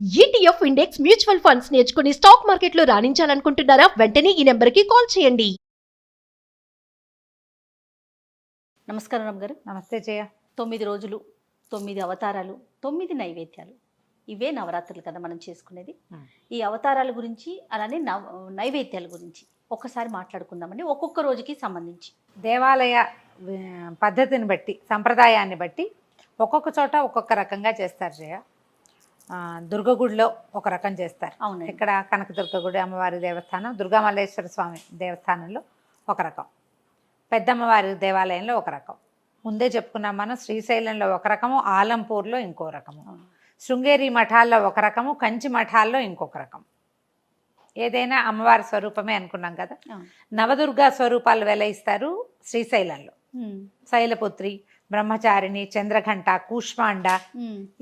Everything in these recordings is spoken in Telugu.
ఈటీఎఫ్ ఇండెక్స్ మ్యూచువల్ ఫండ్స్ నేర్చుకుని స్టాక్ మార్కెట్లో రాణించాలనుకుంటున్నారా? వెంటనే ఈ నెంబర్కి కాల్ చేయండి. నమస్కారం రామ్ గారు. నమస్తే జయ. 9 రోజులు, 9 అవతారాలు, 9 నైవేద్యాలు, ఇవే నవరాత్రులు కదా మనం చేసుకునేది. ఈ అవతారాల గురించి అలానే నైవేద్యాల గురించి ఒక్కసారి మాట్లాడుకుందామండి. ఒక్కొక్క రోజుకి సంబంధించి దేవాలయ పద్ధతిని బట్టి, సంప్రదాయాన్ని బట్టి ఒక్కొక్క చోట ఒక్కొక్క రకంగా చేస్తారు జయ. దుర్గగుడిలో ఒక రకం చేస్తారు. అవును. ఇక్కడ కనకదుర్గ గుడి అమ్మవారి దేవస్థానం, దుర్గామల్లేశ్వర స్వామి దేవస్థానంలో ఒక రకం, పెద్దమ్మవారి దేవాలయంలో ఒక రకం. ముందే చెప్పుకున్నాం మనం, శ్రీశైలంలో ఒక రకము, ఆలంపూర్లో ఇంకో రకము, శృంగేరి మఠాల్లో ఒక రకము, కంచి మఠాల్లో ఇంకొక రకం. ఏదైనా అమ్మవారి స్వరూపమే అనుకున్నాం కదా. నవదుర్గా స్వరూపాలు వెలయిస్తారు శ్రీశైలంలో. శైలపుత్రి, బ్రహ్మచారిణి, చంద్రఘంట, కూష్మాండ,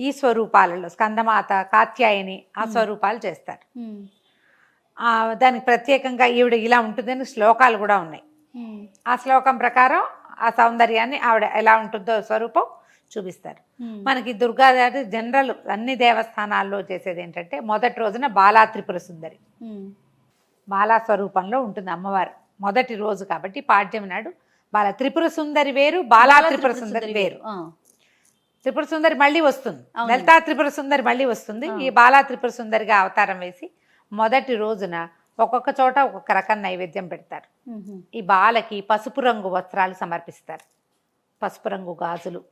ఈ స్వరూపాలలో స్కందమాత, కాత్యాయని ఆ స్వరూపాలు చేస్తారు. దానికి ప్రత్యేకంగా ఈవిడ ఇలా ఉంటుందని శ్లోకాలు కూడా ఉన్నాయి. ఆ శ్లోకం ప్రకారం ఆ సౌందర్యాన్ని ఆవిడ ఎలా ఉంటుందో స్వరూపం చూపిస్తారు. మనకి దుర్గాదేవి జనరల్ అన్ని దేవస్థానాల్లో చేసేది ఏంటంటే, మొదటి రోజున బాలా త్రిపుర సుందరి, బాలా స్వరూపంలో ఉంటుంది అమ్మవారు. మొదటి రోజు కాబట్టి పాడ్యం నాడు బాల త్రిపుర సుందరి వేరు, బాలా త్రిపుర సుందరి వేరు. త్రిపుర సుందరి మళ్ళీ వస్తుంది, లలితా త్రిపుర సుందరి మళ్ళీ వస్తుంది. ఈ బాలా త్రిపుర సుందరిగా అవతారం వేసి మొదటి రోజున ఒక్కొక్క చోట ఒక్కొక్క రకం నైవేద్యం పెడతారు. ఈ బాలకి పసుపు రంగు వస్త్రాలు సమర్పిస్తారు, పసుపు రంగు గాజులు,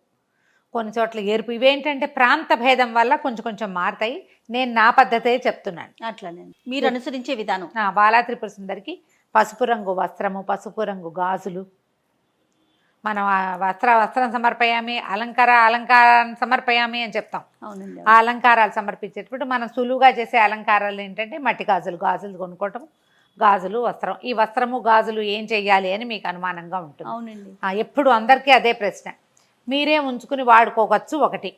కొన్ని చోట్ల ఎరుపు. ఇవేంటంటే ప్రాంత భేదం వల్ల కొంచెం కొంచెం మారుతాయి. నేను నా పద్ధతే చెప్తున్నాను. అట్లనే మీరు అనుసరించే విధానం. బాలా త్రిపుర సుందరికి పసుపు రంగు వస్త్రము, పసుపు రంగు గాజులు. మనం వస్త్రం సమర్పయామి, అలంకారాన్ని సమర్పయామి అని చెప్తాం. అవునండి. ఆ అలంకారాలు సమర్పించేటప్పుడు మనం సులువుగా చేసే అలంకారాలు ఏంటంటే మట్టి గాజులు కొనుక్కోవటం, గాజులు, వస్త్రం. ఈ వస్త్రము గాజులు ఏం చెయ్యాలి అని మీకు అనుమానంగా ఉంటుంది. అవునండి. ఎప్పుడు అందరికీ అదే ప్రశ్న. మీరే ఉంచుకుని వాడుకోవచ్చు ఒకటి.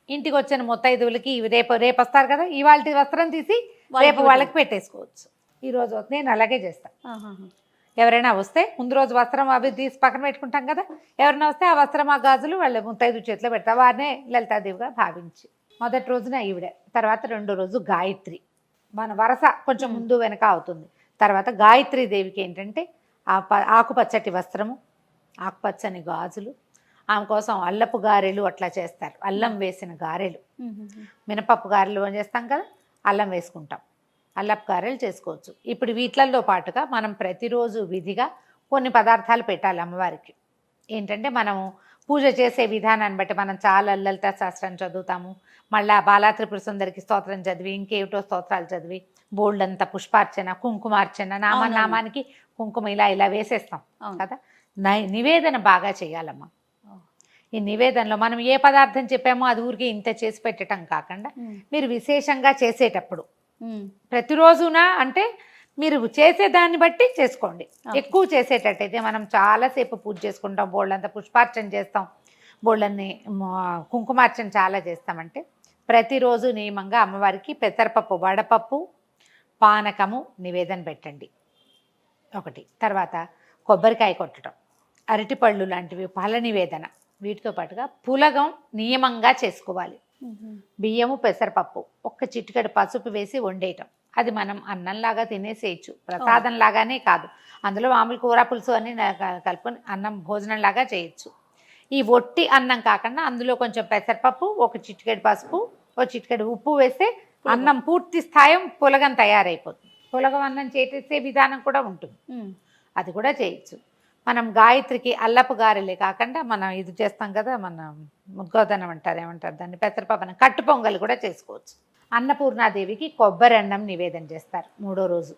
ఇంటికి వచ్చిన ముత్తైదువులకి రేపు వస్తారు కదా, ఇవాళ వస్త్రం తీసి రేపు వాళ్ళకి పెట్టేసుకోవచ్చు. ఈరోజు నేను అలాగే చేస్తాను. ఎవరైనా వస్తే ముందు రోజు వస్త్రం అవి తీసి పక్కన పెట్టుకుంటాం కదా, ఎవరైనా వస్తే ఆ వస్త్రం ఆ గాజులు వాళ్ళ ముత్తైదు చేతిలో పెడతా. వారినే లలితాదేవిగా భావించి మొదటి రోజున ఈవిడ, తర్వాత రెండో రోజు గాయత్రి. మన వరస కొంచెం ముందు వెనక అవుతుంది. తర్వాత గాయత్రీ దేవికి ఏంటంటే ఆకుపచ్చటి వస్త్రము, ఆకుపచ్చని గాజులు, ఆమె కోసం అల్లపు గారెలు అట్లా చేస్తారు. అల్లం వేసిన గారెలు, మినపప్పు గారెలు చేస్తాం కదా, అల్లం వేసుకుంటాం. అల్లపు గారెలు చేసుకోవచ్చు. ఇప్పుడు వీటిల్లో పాటుగా మనం ప్రతిరోజు విధిగా కొన్ని పదార్థాలు పెట్టాలి అమ్మవారికి. ఏంటంటే మనము పూజ చేసే విధానాన్ని బట్టి మనం చాలా లలితా శాస్త్రం చదువుతాము, మళ్ళీ బాలా త్రిపుర సుందరికి స్తోత్రం చదివి, ఇంకేమిటో స్తోత్రాలు చదివి, బోల్డంత పుష్పార్చన, కుంకుమార్చన, నామానికి కుంకుమ ఇలా వేసేస్తాం కదా. నివేదన బాగా చేయాలమ్మా. ఈ నివేదనలో మనం ఏ పదార్థం చెప్పామో అది ఊరికి ఇంత చేసి పెట్టడం కాకుండా, మీరు విశేషంగా చేసేటప్పుడు ప్రతిరోజున అంటే మీరు చేసేదాన్ని బట్టి చేసుకోండి. ఎక్కువ చేసేటట్టయితే మనం చాలాసేపు పూజ చేసుకుంటాం, బోళ్ళంతా పుష్పార్చన చేస్తాం, బోళ్ళని కుంకుమార్చన చాలా చేస్తామంటే ప్రతిరోజు నియమంగా అమ్మవారికి పెసరపప్పు, వడపప్పు, పానకము నివేదన పెట్టండి ఒకటి. తర్వాత కొబ్బరికాయ కొట్టడం, అరటిపళ్ళు లాంటివి ఫల నివేదన. వీటితో పాటుగా పులగం నియమంగా చేసుకోవాలి. బియ్యము, పెసరపప్పు, ఒక్క చిటికెడు పసుపు వేసి వండేయటం. అది మనం అన్నంలాగా తినేసేయచ్చు, ప్రసాదం లాగానే కాదు. అందులో మామూలు కూర పులుసు అని కలుపుకొని అన్నం భోజనంలాగా చేయొచ్చు. ఈ ఒట్టి అన్నం కాకుండా అందులో కొంచెం పెసరపప్పు, ఒక చిటికెడు పసుపు, ఒక చిటికెడు ఉప్పు వేస్తే అన్నం పూర్తి స్థాయి పులగం తయారైపోతుంది. పులగం అన్నం చేసే విధానం కూడా ఉంటుంది, అది కూడా చేయొచ్చు. మనం గాయత్రికి అల్లపు గారెలే కాకుండా మనం ఇది చేస్తాం కదా, మన ముద్గోదనం ఏమంటారు దాన్ని, పెసరపప్పు కట్టు పొంగలి కూడా చేసుకోవచ్చు. అన్నపూర్ణాదేవికి కొబ్బరి అన్నం నివేదన చేస్తారు మూడో రోజు.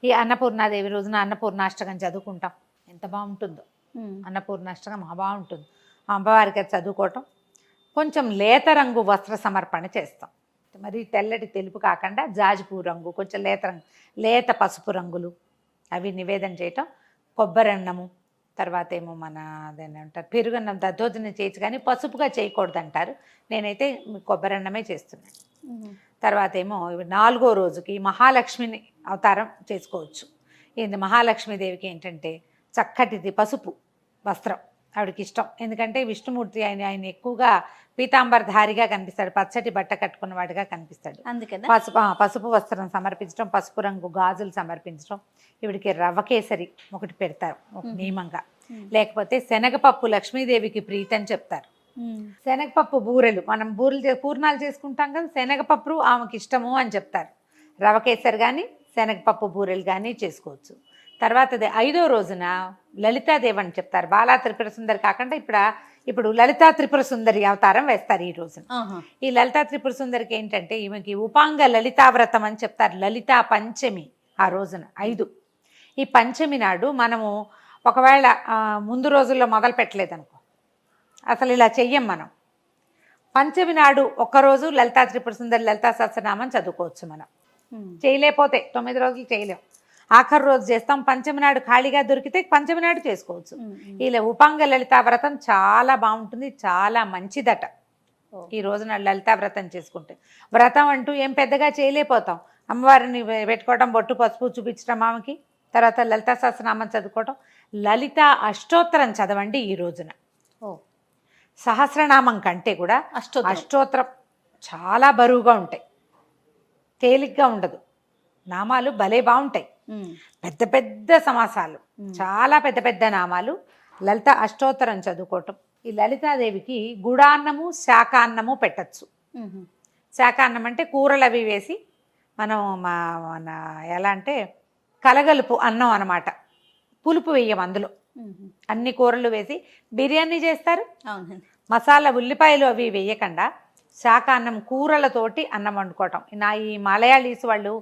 ఈ అన్నపూర్ణాదేవి రోజున అన్నపూర్ణాష్టకం చదువుకుంటాం, ఎంత బాగుంటుందో. అన్నపూర్ణాష్టకం బాగుంటుంది. అమ్మవారికి అది చదువుకోవటం. కొంచెం లేత రంగు వస్త్ర సమర్పణ చేస్తాం. మరి తెల్లటి తెలుపు కాకుండా జాజిపూ రంగు, కొంచెం లేత పసుపు రంగులు అవి నివేదన చేయటం. కొబ్బరి అన్నము, తర్వాత ఏమో మన అదేంటారు పెరుగన్నం, దద్దోజనం చేయొచ్చు కానీ పసుపుగా చేయకూడదు అంటారు. నేనైతే కొబ్బరి అన్నమే చేస్తున్నాను. తర్వాత ఏమో నాలుగో రోజుకి మహాలక్ష్మిని అవతారం చేసుకోవచ్చు. ఇది మహాలక్ష్మీదేవికి ఏంటంటే చక్కటిది పసుపు వస్త్రం, ఆవిడకి ఇష్టం. ఎందుకంటే విష్ణుమూర్తి ఆయన ఎక్కువగా పీతాంబరధారిగా కనిపిస్తాడు, పచ్చటి బట్ట కట్టుకున్నవాడిగా కనిపిస్తాడు. అందుకదా పసుపు వస్త్రం సమర్పించడం, పసుపు రంగు గాజులు సమర్పించడం. ఈవిడికి రవ్వ కేసరి ఒకటి పెడతారు ఒక నియమంగా. లేకపోతే శనగపప్పు లక్ష్మీదేవికి ప్రీతి అని చెప్తారు. శనగపప్పు బూరెలు, మనం పూర్ణాలు చేసుకుంటాం కదా, శనగపప్పు ఆమెకి ఇష్టము అని చెప్తారు. రవ్వ కేసరి కానీ శనగపప్పు బూరెలు కానీ చేసుకోవచ్చు. తర్వాత 5వ రోజున లలితాదేవి అని చెప్తారు. బాలా త్రిపుర సుందరి కాకుండా ఇప్పుడు లలితా త్రిపుర సుందరి అవతారం వేస్తారు ఈ రోజున. ఈ లలితా త్రిపుర సుందరికి ఏంటంటే ఈమెకి ఉపాంగ లలితావ్రతం అని చెప్తారు. లలితా పంచమి ఆ రోజున 5. ఈ పంచమి నాడు మనము ఒకవేళ ముందు రోజుల్లో మొదలు పెట్టలేదనుకో, అసలు ఇలా చెయ్యం మనం. పంచమి నాడు ఒక్కరోజు లలితా త్రిపుర సుందరి లలితా సహస్రనామం చదువుకోవచ్చు మనం. చేయలేకపోతే 9 రోజులు చేయలేం, ఆఖరి రోజు చేస్తాం. పంచమి నాడు ఖాళీగా దొరికితే పంచమి నాడు చేసుకోవచ్చు. ఇలా ఉపాంగ లలితా వ్రతం చాలా బాగుంటుంది, చాలా మంచిదట. ఈ రోజున లలితా వ్రతం చేసుకుంటే, వ్రతం అంటూ ఏం పెద్దగా చేయలేకపోతాం. అమ్మవారిని పెట్టుకోవడం, బొట్టు పసుపు చూపించడం ఆమెకి, తర్వాత లలితా సహస్రనామం చదువుకోవడం. లలిత అష్టోత్తరం చదవండి ఈ రోజున. సహస్రనామం కంటే కూడా అష్టోత్తరం చాలా బరువుగా ఉంటాయి, తేలిగ్గా ఉండదు. నామాలు భలే బాగుంటాయి, పెద్ద పెద్ద సమాసాలు, చాలా పెద్ద పెద్ద నామాలు. లలిత అష్టోత్తరం చదువుకోవటం. ఈ లలితాదేవికి గుడాన్నము శాకాన్నము పెట్టచ్చు. శాకాన్నం అంటే కూరలు అవి వేసి మనం మన ఎలా అంటే కలగలుపు అన్నం అన్నమాట. పులుపు వేయం అందులో, అన్ని కూరలు వేసి బిర్యానీ చేస్తారు. మసాలా ఉల్లిపాయలు అవి వేయకుండా శాకాన్నం కూరలతోటి అన్నం వండుకోవటం. ఈ మలయాళీస్ వాళ్ళు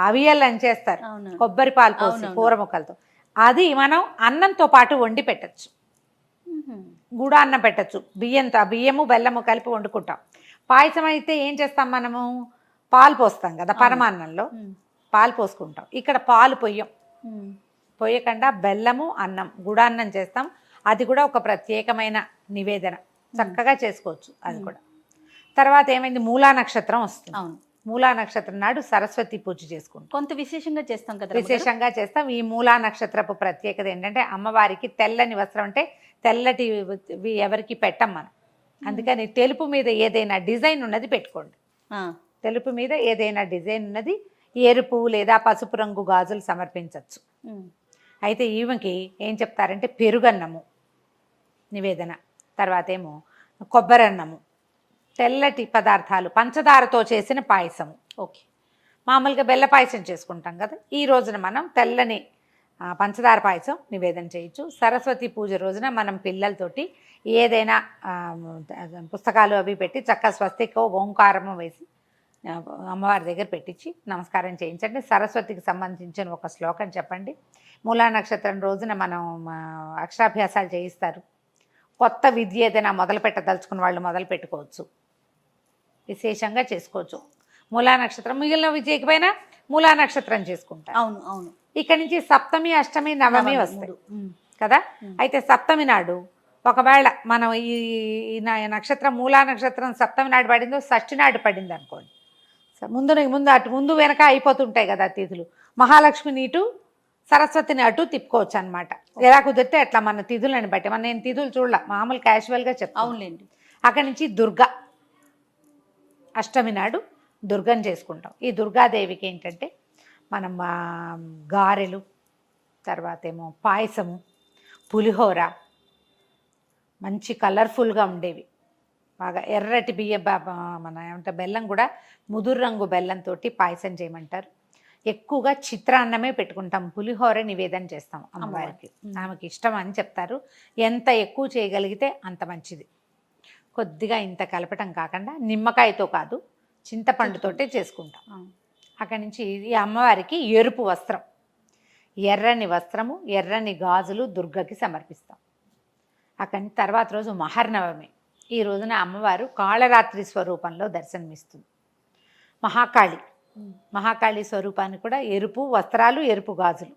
అవియల్ అని చేస్తారు, కొబ్బరి పాలు పోసి కూర ముక్కలతో. అది మనం అన్నంతో పాటు వండి పెట్టచ్చు. గుడాన్నం పెట్టచ్చు, బియ్యము బెల్లము కలిపి వండుకుంటాం. పాయసం అయితే ఏం చేస్తాం మనము, పాలు పోస్తాం కదా పరమాన్నంలో, పాలు పోసుకుంటాం. ఇక్కడ పాలు పొయ్యకుండా బెల్లము అన్నం గుడాన్నం చేస్తాం. అది కూడా ఒక ప్రత్యేకమైన నివేదన, చక్కగా చేసుకోవచ్చు అది కూడా. తర్వాత ఏమైంది, మూలా నక్షత్రం వస్తుంది. మూలా నక్షత్రం నాడు సరస్వతి పూజ చేసుకుంటాం. కొంత విశేషంగా చేస్తాం కదా, విశేషంగా చేస్తాం. ఈ మూలా నక్షత్రపు ప్రత్యేకత ఏంటంటే అమ్మవారికి తెల్లని వస్త్రం, అంటే తెల్లటి ఎవరికి పెట్టం మనం. అందుకని తెలుపు మీద ఏదైనా డిజైన్ ఉన్నది పెట్టుకోండి. తెలుపు మీద ఏదైనా డిజైన్ ఉన్నది, ఎరుపు లేదా పసుపు రంగు గాజులు సమర్పించవచ్చు. అయితే ఈమెకి ఏం చెప్తారంటే పెరుగన్నము నివేదన, తర్వాత ఏమో కొబ్బరన్నము, తెల్లటి పదార్థాలు, పంచదారతో చేసిన పాయసము. మామూలుగా బెల్ల పాయసం చేసుకుంటాం కదా, ఈ రోజున మనం తెల్లని పంచదార పాయసం నివేదన చేయొచ్చు. సరస్వతి పూజ రోజున మనం పిల్లలతోటి ఏదైనా పుస్తకాలు అవి పెట్టి చక్కగా స్వస్తికో ఓంకారము వేసి అమ్మవారి దగ్గర పెట్టించి నమస్కారం చేయించండి. సరస్వతికి సంబంధించిన ఒక శ్లోకం చెప్పండి. మూలా నక్షత్రం రోజున మనం అక్షరాభ్యాసాలు చేయిస్తారు. కొత్త విద్య ఏదైనా మొదలు పెట్టదలుచుకున్న వాళ్ళు మొదలు పెట్టుకోవచ్చు, విశేషంగా చేసుకోవచ్చు. మూలా నక్షత్రం మిగిలినవి చేయకపోయినా మూలా నక్షత్రం చేసుకుంటారు. అవును. ఇక్కడ నుంచి సప్తమి అష్టమి నవమి వస్తాయి కదా. అయితే సప్తమి నాడు ఒకవేళ మనం ఈ నక్షత్రం మూలా నక్షత్రం సప్తమి నాడు పడిందో షష్ఠి నాడు పడింది అనుకోండి, ముందు వెనక అయిపోతుంటాయి కదా తిథులు. మహాలక్ష్మిని ఇటు సరస్వతిని అటు తిప్పుకోవచ్చు అనమాట. ఎలా కుదిరితే అట్లా మన తిథులని బట్టి. నేను తిథులు చూడలే, మామూలు క్యాజువల్గా చెప్తాను. అవునులేండి. అక్కడి నుంచి దుర్గా, అష్టమి నాడు దుర్గని చేసుకుంటాం. ఈ దుర్గాదేవికి ఏంటంటే మనం గారెలు, తర్వాత ఏమో పాయసము, పులిహోర, మంచి కలర్ఫుల్గా ఉండేవి, బాగా ఎర్రటి మన ఏమంటే బెల్లం కూడా ముదురు రంగు బెల్లంతో పాయసం చేయమంటారు. ఎక్కువగా చిత్రాన్నమే పెట్టుకుంటాం, పులిహోర నివేదన చేస్తాం అమ్మవారికి. ఆమెకి ఇష్టం అని చెప్తారు. ఎంత ఎక్కువ చేయగలిగితే అంత మంచిది. కొద్దిగా ఇంత కలపటం కాకుండా నిమ్మకాయతో కాదు, చింతపండుతోటే చేసుకుంటాం. అక్కడి నుంచి ఈ అమ్మవారికి ఎరుపు వస్త్రం, ఎర్రని వస్త్రము, ఎర్రని గాజులు దుర్గకి సమర్పిస్తాం. అక్కడి నుంచి తర్వాత రోజు మహర్నవమి. ఈ రోజున అమ్మవారు కాళరాత్రి స్వరూపంలో దర్శనమిస్తుంది. మహాకాళి స్వరూపాన్ని కూడా ఎరుపు వస్త్రాలు, ఎరుపు గాజులు.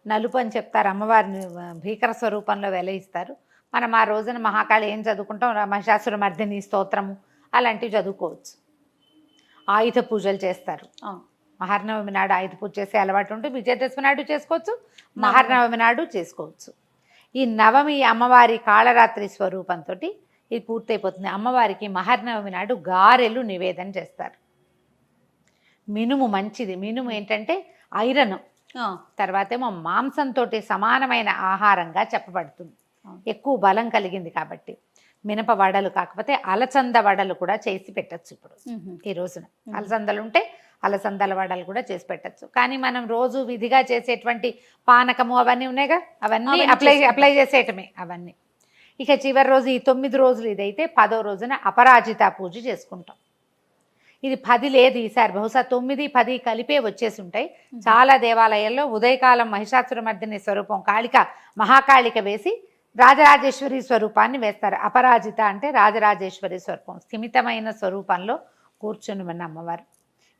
నలుపు అని చెప్తారు, అమ్మవారిని భీకర స్వరూపంలో వెలయిస్తారు. మనం ఆ రోజున మహాకాళి ఏం చదువుకుంటాం, మహిషాసుర మర్దిని స్తోత్రము అలాంటివి చదువుకోవచ్చు. ఆయుధ పూజలు చేస్తారు. మహర్నవమి నాడు ఆయుధ పూజ చేసే అలవాటు ఉంటే విజయదశమి నాడు చేసుకోవచ్చు, మహర్నవమి నాడు చేసుకోవచ్చు. ఈ నవమి అమ్మవారి కాళరాత్రి స్వరూపంతో ఇది పూర్తయిపోతుంది. అమ్మవారికి మహర్నవమి నాడు గారెలు నివేదన చేస్తారు. మినుము మంచిది. మినుము ఏంటంటే ఐరన్, తర్వాత ఏమో మాంసంతో సమానమైన ఆహారంగా చెప్పబడుతుంది. ఎక్కువ బలం కలిగింది కాబట్టి. మినప వడలు కాకపోతే అలసంద వడలు కూడా చేసి పెట్టచ్చు. ఇప్పుడు ఈ రోజున అలసందలు ఉంటే అలసందల వడలు కూడా చేసి పెట్టచ్చు. కానీ మనం రోజు విధిగా చేసేటువంటి పానకము అవన్నీ ఉన్నాయిగా, అవన్నీ అప్లై చేసేయటమే అవన్నీ. ఇక చివరి రోజు ఈ 9 రోజులు ఇదైతే 10వ రోజున అపరాజిత పూజ చేసుకుంటాం. ఇది 10 లేదు ఈసారి, బహుశా 9, 10 కలిపే వచ్చేసి ఉంటాయి. చాలా దేవాలయాల్లో ఉదయకాలం మహిషాసురమర్దిని స్వరూపం కాళిక మహాకాళిక వేసి రాజరాజేశ్వరి స్వరూపాన్ని వేస్తారు. అపరాజిత అంటే రాజరాజేశ్వరి స్వరూపం, స్థిమితమైన స్వరూపంలో కూర్చుని ఉన్న అమ్మవారు.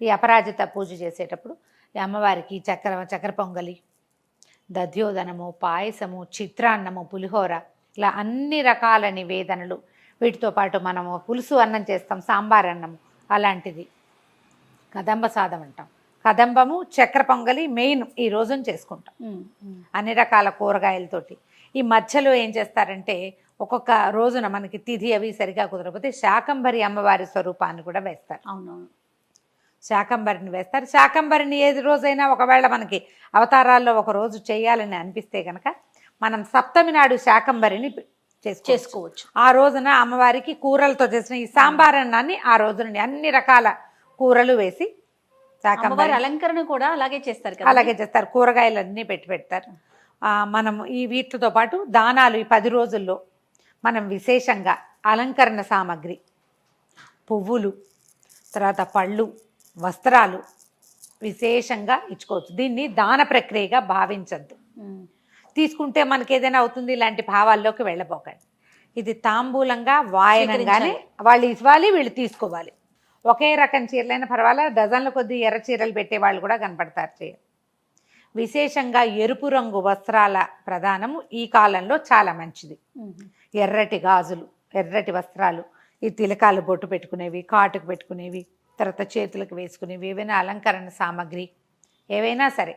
ఈ అపరాజిత పూజ చేసేటప్పుడు ఈ అమ్మవారికి చక్కెర పొంగలి, దధ్యోదనము, పాయసము, చిత్రాన్నము, పులిహోర, ఇలా అన్ని రకాల నివేదనలు. వీటితో పాటు మనము పులుసు అన్నం చేస్తాం, సాంబార్ అన్నము అలాంటిది, కదంబ సాదం అంటాం. కదంబము, చక్కెర పొంగలి మెయిన్ ఈ రోజున చేసుకుంటాం అన్ని రకాల కూరగాయలతోటి. ఈ మధ్యలో ఏం చేస్తారంటే ఒక్కొక్క రోజున మనకి తిథి అవి సరిగా కుదరకపోతే శాకంబరి అమ్మవారి స్వరూపాన్ని కూడా వేస్తారు. అవునవును, శాకంబరిని వేస్తారు. శాకంబరిని ఏది రోజైనా ఒకవేళ మనకి అవతారాల్లో ఒక రోజు చేయాలని అనిపిస్తే కనుక మనం సప్తమి నాడు శాకంబరిని చేసుకోవచ్చు. ఆ రోజున అమ్మవారికి కూరలతో చేసిన ఈ సాంబార్ అన్నాన్ని ఆ రోజున అన్ని రకాల కూరలు వేసి శాకంబరి అలంకరణ కూడా అలాగే చేస్తారు. అలాగే చేస్తారు, కూరగాయలన్నీ పెడతారు. మనం ఈ వీటితో పాటు దానాలు ఈ 10 రోజుల్లో మనం విశేషంగా అలంకరణ సామాగ్రి, పువ్వులు, తర్వాత పళ్ళు, వస్త్రాలు విశేషంగా ఇచ్చుకోవచ్చు. దీన్ని దాన ప్రక్రియగా భావించద్దు. తీసుకుంటే మనకి ఏదైనా అవుతుంది ఇలాంటి భావాల్లోకి వెళ్ళబోకండి. ఇది తాంబూలంగా వాయనంగానే వాళ్ళు ఇవ్వాలి, వీళ్ళు తీసుకోవాలి. ఒకే రకం చీరలైనా పర్వాలేదు, డజన్ల కొద్ది ఎర్ర చీరలు పెట్టే వాళ్ళు కూడా కనపడతారు. విశేషంగా ఎరుపు రంగు వస్త్రాల ప్రధానము ఈ కాలంలో చాలా మంచిది. ఎర్రటి గాజులు, ఎర్రటి వస్త్రాలు, ఈ తిలకాలు బొట్టు పెట్టుకునేవి, కాటుకు పెట్టుకునేవి, తర్వాత చేతులకు వేసుకునేవి, ఏవైనా అలంకరణ సామాగ్రి ఏవైనా సరే,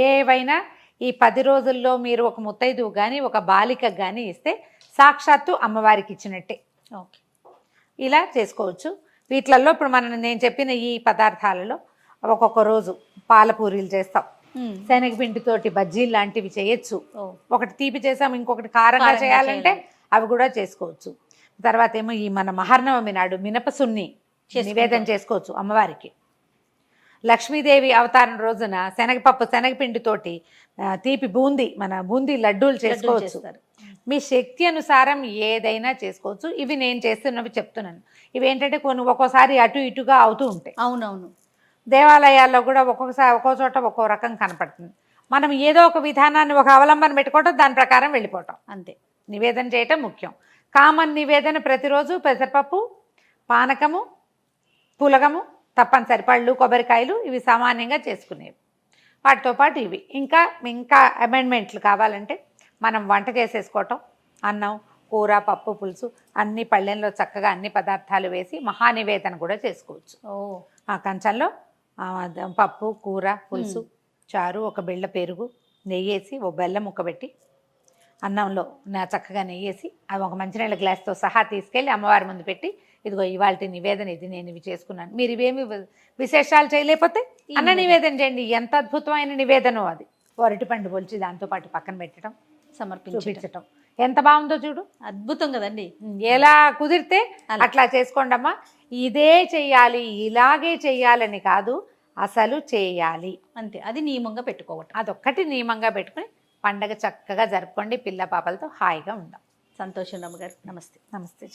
ఏవైనా ఈ 10 రోజుల్లో మీరు ఒక ముత్తైదువు కానీ ఒక బాలికకు కానీ ఇస్తే సాక్షాత్తు అమ్మవారికి ఇచ్చినట్టే. ఓకే, ఇలా చేసుకోవచ్చు. వీటిలలో ఇప్పుడు నేను చెప్పిన ఈ పదార్థాలలో ఒక్కొక్క రోజు పాలపూరీలు చేస్తాం, శనగపిండితోటి బజ్జీలు లాంటివి చేయొచ్చు. ఒకటి తీపి చేసాం, ఇంకొకటి కారంగా చేయాలంటే అవి కూడా చేసుకోవచ్చు. తర్వాత ఏమో ఈ మన మహర్నవమి నాడు మినపసున్ని నివేదన చేసుకోవచ్చు అమ్మవారికి. లక్ష్మీదేవి అవతారం రోజున శనగపిండితోటి తీపి బూందీ లడ్డూలు చేసుకోవచ్చు. మీ శక్తి అనుసారం ఏదైనా చేసుకోవచ్చు. ఇవి నేను చేస్తున్నవి చెప్తున్నాను. ఇవి ఏంటంటే కొన్ని ఒక్కోసారి అటు ఇటుగా అవుతూ ఉంటాయి. అవునవును, దేవాలయాల్లో కూడా ఒక్కొక్క చోట ఒక్కో రకం కనపడుతుంది. మనం ఏదో ఒక విధానాన్ని ఒక అవలంబన పెట్టుకోవటం, దాని ప్రకారం వెళ్ళిపోవటం అంతే. నివేదన చేయటం ముఖ్యం. కామన్ నివేదన ప్రతిరోజు పెసరపప్పు, పానకము, పులగము తప్పనిసరి, పళ్ళు, కొబ్బరికాయలు ఇవి సామాన్యంగా చేసుకునేవి. వాటితో పాటు ఇవి ఇంకా అమెండ్మెంట్లు కావాలంటే మనం వంట చేసేసుకోవటం, అన్నం, కూర, పప్పు, పులుసు అన్ని పళ్ళెంలో చక్కగా అన్ని పదార్థాలు వేసి మహానివేదన కూడా చేసుకోవచ్చు. ఆ కంచంలో పప్పు, కూర, పులుసు, చారు, ఒక బిళ్ళ పెరుగు, నెయ్యేసి ఓ బెల్లం ముక్క పెట్టి అన్నంలో చక్కగా నెయ్యేసి అవి ఒక మంచినీళ్ళ గ్లాస్తో సహా తీసుకెళ్ళి అమ్మవారి ముందు పెట్టి, ఇదిగో ఇవాళ నివేదన ఇది, నేను ఇవి చేసుకున్నాను. మీరు ఇవేమి విశేషాలు చేయలేకపోతే అన్న నివేదన చేయండి. ఎంత అద్భుతమైన నివేదనో అది. అరటిపండు పొలిచి దాంతోపాటు పక్కన పెట్టడం, చూపించటం ఎంత బాగుందో చూడు, అద్భుతం కదండి. ఎలా కుదిరితే అట్లా చేసుకోండి అమ్మా. ఇదే చెయ్యాలి, ఇలాగే చెయ్యాలని కాదు, అసలు చేయాలి అంతే. అది నియమంగా పెట్టుకోవటం, అదొక్కటి నియమంగా పెట్టుకుని పండగ చక్కగా జరుపుకోండి. పిల్ల పాపలతో హాయిగా ఉందాం. సంతోషం రమ్మగారు. నమస్తే. నమస్తే.